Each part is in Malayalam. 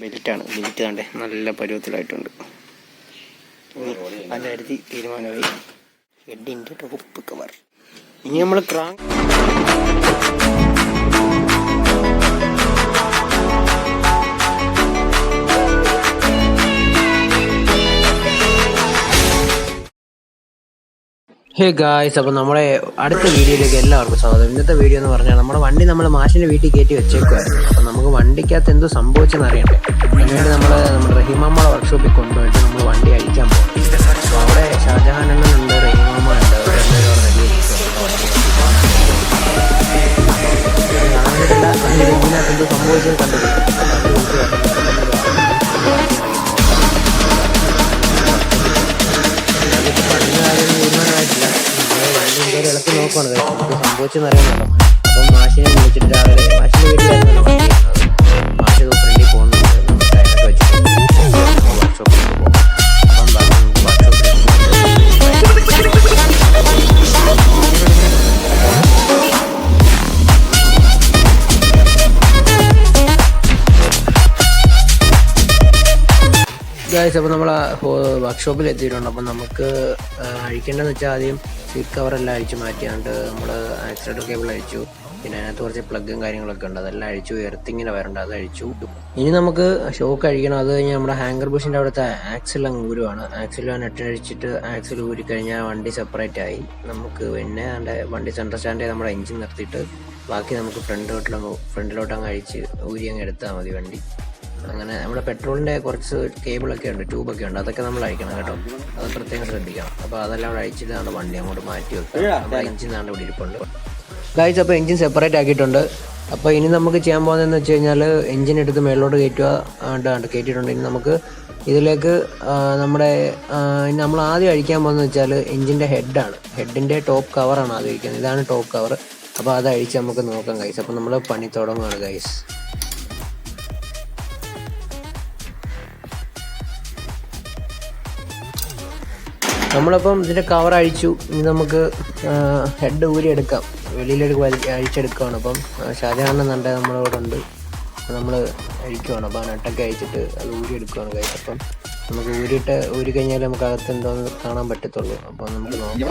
ബെൽറ്റാണ്. ബെൽറ്റ് കണ്ടേ നല്ല പരുവത്തിലായിട്ടുണ്ട്. അതിൻ്റെ കാര്യത്തിൽ തീരുമാനമായി. ഹെഡിൻ്റെ ടോപ്പ് കവർ. ഇനി നമ്മൾ ക്രാങ്ക് ഹേ ഗായ്സ്, അപ്പോൾ നമ്മുടെ അടുത്ത വീഡിയോയിലേക്ക് എല്ലാവർക്കും സ്വാഗതം. ഇന്നത്തെ വീഡിയോ എന്ന് പറഞ്ഞാൽ നമ്മുടെ വണ്ടി നമ്മൾ മാഷിൻ്റെ വീട്ടിൽ കയറ്റി വെച്ചേക്കുമായിരുന്നു. അപ്പോൾ നമുക്ക് വണ്ടിക്കകത്ത് എന്തോ സംഭവിച്ചെന്ന് അറിയണ്ടേ. അതിനുവേണ്ടി നമ്മുടെ റഹീമാമ്മയുടെ വർക്ക്ഷോപ്പിൽ കൊണ്ടുപോയിട്ട് നമ്മൾ വണ്ടി അഴിക്കാൻ പോകും. അപ്പോൾ അവിടെ ഷാജഹാനുണ്ട്, റഹീമാമ്മ ഉണ്ട്, ഇതിനകത്ത് എന്തോ സംഭവിച്ചെന്ന് കണ്ടത്. ഇളക്കി നോക്കുവാണ് നമുക്ക് സംഭവിച്ചെന്ന് അറിയാമല്ലോ. അപ്പം മാഷിനെ വിളിച്ചിട്ട് രാവിലെ മാഷിൻ്റെ വീട്ടിലായിരുന്നല്ലോ വണ്ടി ചെയ്യുന്നത്. മാഷ് ഫ്രണ്ടിൽ പോകുന്നുണ്ട്, ടയറൊക്കെ വെച്ചിട്ട് വർക്ക്ഷോപ്പിലേക്ക് പോകും. അപ്പം നമുക്ക് വർക്ക്ഷോപ്പിലേക്ക് ഗായ്സ്, അപ്പോൾ നമ്മൾ വർക്ക്ഷോപ്പിൽ എത്തിയിട്ടുണ്ട്. അപ്പം നമുക്ക് അഴിക്കേണ്ടതെന്ന് വെച്ചാൽ ആദ്യം സീറ്റ് കവറെല്ലാം അഴിച്ച് മാറ്റിയാണ്ട് നമ്മൾ ആക്സിലേറ്റർ കേബിൾ അഴിച്ചു. പിന്നെ അതിനകത്ത് കുറച്ച് പ്ലഗും കാര്യങ്ങളൊക്കെ ഉണ്ട്, അതെല്ലാം അഴിച്ചു. എർത്തിങ്ങനെ വരണ്ട, അത് അഴിച്ചു. ഇനി നമുക്ക് ഷോക്ക് അഴിക്കണം. അത് കഴിഞ്ഞാൽ നമ്മുടെ ഹാങ്കർ ബുഷിൻ്റെ അവിടുത്തെ ആക്സിൽ അങ്ങ് ഊരുവാണ്. ആക്സിൽ നെട്ടഴിച്ചിട്ട് ആക്സിൽ ഊരി കഴിഞ്ഞാൽ വണ്ടി സെപ്പറേറ്റ് ആയി. നമുക്ക് പിന്നെ വണ്ടി സെൻട്രൽ സ്റ്റാൻഡിൽ നമ്മുടെ എഞ്ചിൻ നിർത്തിയിട്ട് ബാക്കി നമുക്ക് ഫ്രണ്ടിലോട്ട് അങ്ങ് അഴിച്ച് ഊരി അങ്ങ് എടുത്താൽ മതി വണ്ടി. അങ്ങനെ നമ്മുടെ പെട്രോളിൻ്റെ കുറച്ച് കേബിളൊക്കെ ഉണ്ട്, ട്യൂബൊക്കെ ഉണ്ട്, അതൊക്കെ നമ്മൾ അഴിക്കണം കേട്ടോ. അത് പ്രത്യേകം ശ്രദ്ധിക്കണം. അപ്പോൾ അതെല്ലാം അവിടെ അഴിച്ചിട്ടാണ് വണ്ടി അങ്ങോട്ട് മാറ്റി വെക്കുക. അപ്പോൾ എഞ്ചിൻ ആണ് ഇവിടെ ഇരിപ്പുണ്ട് ഗായ്സ്. അപ്പോൾ എഞ്ചിൻ സെപ്പറേറ്റ് ആക്കിയിട്ടുണ്ട്. അപ്പോൾ ഇനി നമുക്ക് ചെയ്യാൻ പോകുന്നതെന്ന് വെച്ച് കഴിഞ്ഞാൽ എഞ്ചിൻ എടുത്ത് മേളിലോട്ട് കയറ്റിയിട്ടുണ്ട്. ഇനി നമുക്ക് ഇതിലേക്ക് നമ്മൾ ആദ്യം അഴിക്കാൻ പോകുന്നത് വെച്ചാൽ എഞ്ചിൻ്റെ ഹെഡാണ്. ഹെഡിൻ്റെ ടോപ്പ് കവറാണ് ആദ്യം അഴിക്കുന്നത്. ഇതാണ് ടോപ്പ് കവർ. അപ്പോൾ അത് അഴിച്ച് നമുക്ക് നോക്കാം ഗൈസ്. അപ്പോൾ നമ്മൾ പണി തുടങ്ങുകയാണ് ഗൈസ്. നമ്മളപ്പം ഇതിൻ്റെ കവർ അഴിച്ചു. ഇനി നമുക്ക് ഹെഡ് ഊരി എടുക്കാം, വെളിയിലേക്ക് അഴിച്ചെടുക്കുകയാണ്. അപ്പം ഷാജഹാൻ എന്നുണ്ട് നമ്മളോട് ഉണ്ട്, നമ്മൾ അഴിക്കുവാണ്. അപ്പോൾ ആ നട്ടൊക്കെ അഴിച്ചിട്ട് അത് ഊരി എടുക്കുകയാണ് കൈ. അപ്പം നമുക്ക് ഊരി കഴിഞ്ഞാൽ നമുക്ക് അകത്ത് എന്തോന്ന് കാണാൻ പറ്റത്തുള്ളൂ. അപ്പം നമുക്ക് നോക്കാം.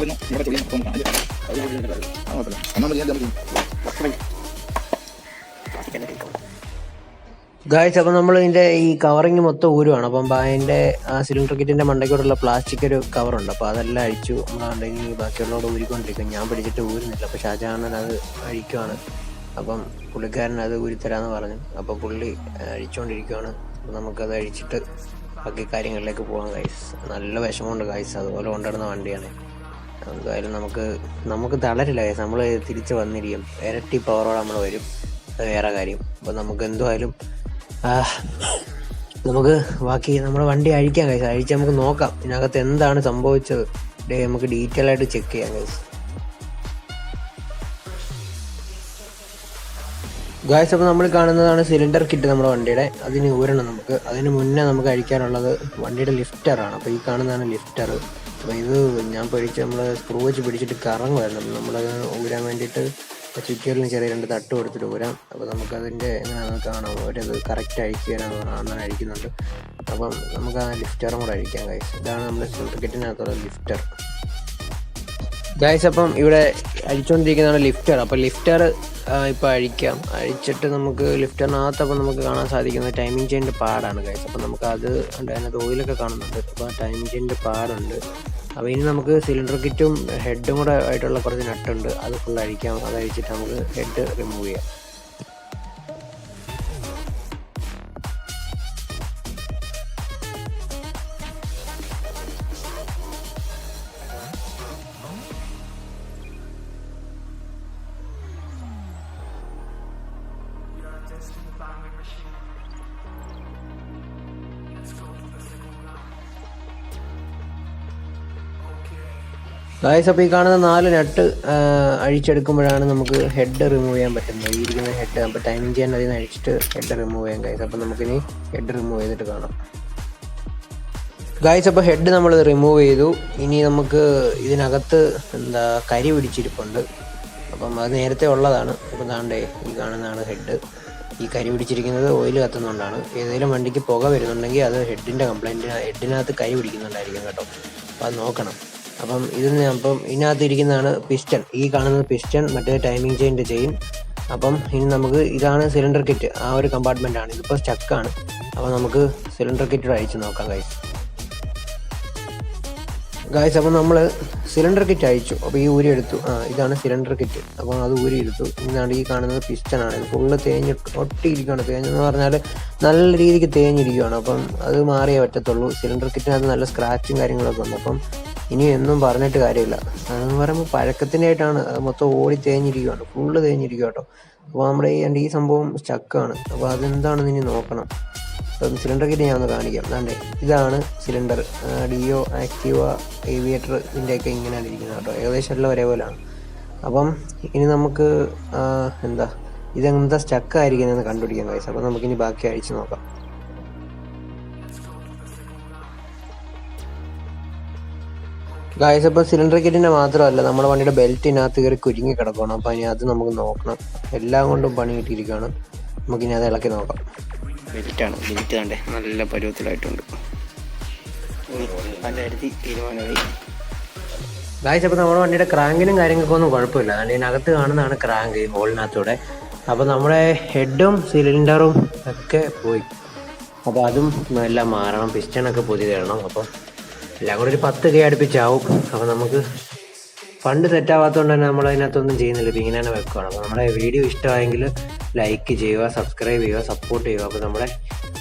ഗായ്സ്, അപ്പോൾ നമ്മൾ ഇതിൻ്റെ ഈ കവറിങ് മൊത്തം ഊരുവാണ്. അപ്പം അതിൻ്റെ ആ സിലിണ്ടർ കിറ്റിൻ്റെ മണ്ടയ്ക്കോടുള്ള പ്ലാസ്റ്റിക് ഒരു കവറുണ്ട്, അപ്പോൾ അതെല്ലാം അഴിച്ചു. നമ്മളാണെങ്കിൽ ബാക്കിയുള്ളവരോട് ഊരിക്കൊണ്ടിരിക്കും. ഞാൻ പിടിച്ചിട്ട് ഊരുന്നില്ല. അപ്പോൾ ഷാജഹാനൻ അത് അഴിക്കുവാണ്. അപ്പം പുള്ളിക്കാരൻ അത് ഊരിത്തരാമെന്ന് പറഞ്ഞു. അപ്പോൾ പുള്ളി അഴിച്ചുകൊണ്ടിരിക്കുകയാണ്. നമുക്കത് അഴിച്ചിട്ട് ബാക്കി കാര്യങ്ങളിലേക്ക് പോകാം ഗായ്സ്. നല്ല വിഷമമുണ്ട് ഗായ്സ്, അതുപോലെ കൊണ്ടുവരുന്ന വണ്ടിയാണ്. എന്തായാലും നമുക്ക് തളരില്ല ഗായ്സ്. നമ്മൾ തിരിച്ച് വന്നിരിക്കും, ഇരട്ടി പവറോടെ നമ്മൾ വരും. അത് വേറെ കാര്യം. അപ്പോൾ നമുക്ക് എന്തായാലും നമുക്ക് ബാക്കി നമ്മുടെ വണ്ടി അഴിക്കാം ഗൈസ്. അഴിച്ച് നമുക്ക് നോക്കാം ഇതിനകത്ത് എന്താണ് സംഭവിച്ചത്. നമുക്ക് ഡീറ്റെയിൽ ആയിട്ട് ചെക്ക് ചെയ്യാം ഗൈസ്. അപ്പോൾ നമ്മൾ കാണുന്നതാണ് സിലിണ്ടർ കിറ്റ് നമ്മുടെ വണ്ടിയുടെ. അതിന് ഊരണം നമുക്ക്. അതിന് മുന്നേ നമുക്ക് അഴിക്കാനുള്ളത് വണ്ടിയുടെ ലിഫ്റ്ററാണ്. അപ്പോൾ ഈ കാണുന്നതാണ് ലിഫ്റ്റർ. അപ്പോൾ ഇത് ഞാൻ നമ്മൾ സ്ക്രൂ വെച്ച് പിടിച്ചിട്ട് കറങ്ങുമായിരുന്നു. നമ്മൾ ഊരാൻ വേണ്ടിയിട്ട് ചുറ്റികളിലും ചെറിയ 2 തട്ട് കൊടുത്തിട്ട് ഊരാം. അപ്പോൾ നമുക്കതിൻ്റെ എങ്ങനെയാണെന്ന് കാണാം. അവരത് കറക്റ്റ് അഴിച്ചു തരാൻ അഴിക്കുന്നുണ്ട്. അപ്പം നമുക്ക് ആ ലിഫ്റ്ററും കൂടെ അഴിക്കാം ഗൈസ്. ഇതാണ് നമ്മുടെ സിലിണ്ടർ കിറ്റിനകത്തുള്ള ലിഫ്റ്റർ ഗൈസ്. അപ്പം ഇവിടെ അഴിച്ചുകൊണ്ടിരിക്കുന്നതാണ് ലിഫ്റ്റർ. അപ്പോൾ ലിഫ്റ്റർ ഇപ്പോൾ അഴിക്കാം. അഴിച്ചിട്ട് നമുക്ക് ലിഫ്റ്ററിനകത്ത് അപ്പോൾ നമുക്ക് കാണാൻ സാധിക്കുന്നത് ടൈമിംഗ് ചെയിൻ്റെ പാടാണ് ഗൈസ്. അപ്പോൾ നമുക്ക് അത് അതിനകത്ത് ഓയിലൊക്കെ കാണുന്നുണ്ട്. അപ്പോൾ ടൈമിംഗ് ചെയിൻ്റെ പാടുണ്ട്. അപ്പോൾ ഇനി നമുക്ക് സിലിണ്ടർ കിറ്റും ഹെഡും കൂടെ ആയിട്ടുള്ള കുറച്ച് നട്ടുണ്ട്, അത് ഫുൾ അഴിക്കാം. അത് അഴിച്ചിട്ട് നമുക്ക് ഹെഡ് റിമൂവ് ചെയ്യാം. ഗായ്സ്, അപ്പോൾ ഈ കാണുന്ന 4 നട്ട് അഴിച്ചെടുക്കുമ്പോഴാണ് നമുക്ക് ഹെഡ് റിമൂവ് ചെയ്യാൻ പറ്റുന്നത്. ഈ ഇരിക്കുന്ന ഹെഡ്. അപ്പോൾ ടൈമിംഗ് ചെയ്യാൻ അതിൽ നിന്ന് അഴിച്ചിട്ട് ഹെഡ് റിമൂവ് ചെയ്യാം ഗായ്സ്. അപ്പോൾ നമുക്കിനി ഹെഡ് റിമൂവ് ചെയ്തിട്ട് കാണാം ഗായ്സ്. അപ്പോൾ ഹെഡ് നമ്മൾ റിമൂവ് ചെയ്തു. ഇനി നമുക്ക് ഇതിനകത്ത് കരി പിടിച്ചിരിപ്പുണ്ട്. അപ്പം അത് നേരത്തെ ഉള്ളതാണ്. അപ്പോൾ ദാണ്ടേ ഈ കാണുന്നതാണ് ഹെഡ്. ഈ കരി പിടിച്ചിരിക്കുന്നത് ഓയിൽ കത്തുന്നതുകൊണ്ടാണ്. ഏതെങ്കിലും വണ്ടിക്ക് പുക വരുന്നുണ്ടെങ്കിൽ അത് ഹെഡിൻ്റെ കംപ്ലൈൻറ്റ്, ഹെഡിനകത്ത് കരി പിടിക്കുന്നുണ്ടായിരിക്കും കേട്ടോ. അപ്പോൾ അത് നോക്കണം. അപ്പം ഇതിനകത്ത് ഇരിക്കുന്നതാണ് പിസ്റ്റൺ. ഈ കാണുന്നത് പിസ്റ്റൺ, മറ്റേ ടൈമിംഗ് ചെയിൻ്റെ ചെയിൻ. അപ്പം ഇനി നമുക്ക് ഇതാണ് സിലിണ്ടർ കിറ്റ്. ആ ഒരു കമ്പാർട്ട്മെൻറ്റാണ്. ഇതിപ്പോൾ സ്റ്റക്കാണ്. അപ്പോൾ നമുക്ക് സിലിണ്ടർ കിറ്റ് അഴിച്ച് നോക്കാം ഗായ്സ്. അപ്പോൾ നമ്മൾ സിലിണ്ടർ കിറ്റ് അയച്ചു. അപ്പോൾ ഈ ഊരി എടുത്തു. ഇതാണ് സിലിണ്ടർ കിറ്റ്. അപ്പോൾ അത് ഊരി എടുത്തു. ഇതാണ് ഈ കാണുന്നത് പിസ്റ്റനാണ്. ഇത് ഫുള്ള് ഒട്ടിയിരിക്കുകയാണ്. തേഞ്ഞെന്ന് പറഞ്ഞാൽ നല്ല രീതിക്ക് തേഞ്ഞിരിക്കുകയാണ്. അപ്പം അത് മാറിയേ പറ്റത്തുള്ളൂ. സിലിണ്ടർ കിറ്റിനകത്ത് നല്ല സ്ക്രാച്ചും കാര്യങ്ങളൊക്കെ ഉണ്ട്. അപ്പം ഇനി ഒന്നും പറഞ്ഞിട്ട് കാര്യമില്ല. അതെന്ന് പറയുമ്പോൾ പഴക്കത്തിനായിട്ടാണ്. അത് മൊത്തം ഓടി തേഞ്ഞിരിക്കുകയാണ്, ഫുള്ള് തേഞ്ഞിരിക്കുക കേട്ടോ. അപ്പോൾ നമ്മുടെ ഈ സംഭവം സ്റ്റക്കാണ്. അപ്പോൾ അതെന്താണെന്ന് ഇനി നോക്കണം. അപ്പം സിലിണ്ടർ കിറ്റ് ഞാൻ ഒന്ന് കാണിക്കാം. അതാണ്ടേ ഇതാണ് സിലിണ്ടർ. ഡിയോ, ആക്റ്റീവ, ഏവിയേറ്റർ ഇതിൻ്റെയൊക്കെ ഇങ്ങനെയാണ് ഇരിക്കുന്നത് കേട്ടോ. ഏകദേശം എല്ലാം ഒരേപോലെയാണ്. അപ്പം ഇനി നമുക്ക് ഇതെന്താ സ്റ്റക്കായിരിക്കുന്നതെന്ന് കണ്ടുപിടിക്കാം ഗൈസ്. അപ്പോൾ നമുക്കിനി ബാക്കി അഴിച്ച് നോക്കാം. ഗായ്സ്, അപ്പോൾ സിലിണ്ടർ കിറ്റിൻ്റെ മാത്രമല്ല, നമ്മുടെ വണ്ടിയുടെ ബെൽറ്റിനകത്ത് കയറി കുരുങ്ങി കിടക്കണം. അപ്പോൾ ഇനി അത് നമുക്ക് നോക്കണം. എല്ലാം കൊണ്ടും പണി കിട്ടിയിരിക്കുകയാണ്. നമുക്കിനി അത് ഇളക്കി നോക്കാം. ബെൽറ്റ് കണ്ടേ നല്ല പരുവത്തിലായിട്ടുണ്ട്. തീരുമാനമായി ഗായ്സ്. അപ്പോൾ നമ്മുടെ വണ്ടിയുടെ ക്രാങ്കിനും കാര്യങ്ങൾക്കും ഒന്നും കുഴപ്പമില്ല. അതുകൊണ്ട് ഇതിനകത്ത് കാണുന്നതാണ് ക്രാങ്ക്, ഈ ഹോളിനകത്തൂടെ. അപ്പോൾ നമ്മുടെ ഹെഡും സിലിണ്ടറും ഒക്കെ പോയി. അപ്പോൾ അതും എല്ലാം മാറണം. പിസ്റ്റണൊക്കെ പുതിയതിടണം. അപ്പോൾ എല്ലാം കൂടെ ഒരു 10K അടുപ്പിച്ചാവും. അപ്പോൾ നമുക്ക് ഫണ്ട് സെറ്റാവാത്തതുകൊണ്ട് തന്നെ നമ്മൾ അതിനകത്തൊന്നും ചെയ്യുന്നില്ല. ഇപ്പോൾ ഇങ്ങനെ തന്നെ വെക്കുകയാണ്. അപ്പോൾ നമ്മുടെ വീഡിയോ ഇഷ്ടമായെങ്കിൽ ലൈക്ക് ചെയ്യുക, സബ്സ്ക്രൈബ് ചെയ്യുക, സപ്പോർട്ട് ചെയ്യുക. അപ്പോൾ നമ്മുടെ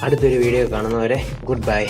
അടുത്തൊരു വീഡിയോ കാണുന്നവരെ ഗുഡ് ബൈ.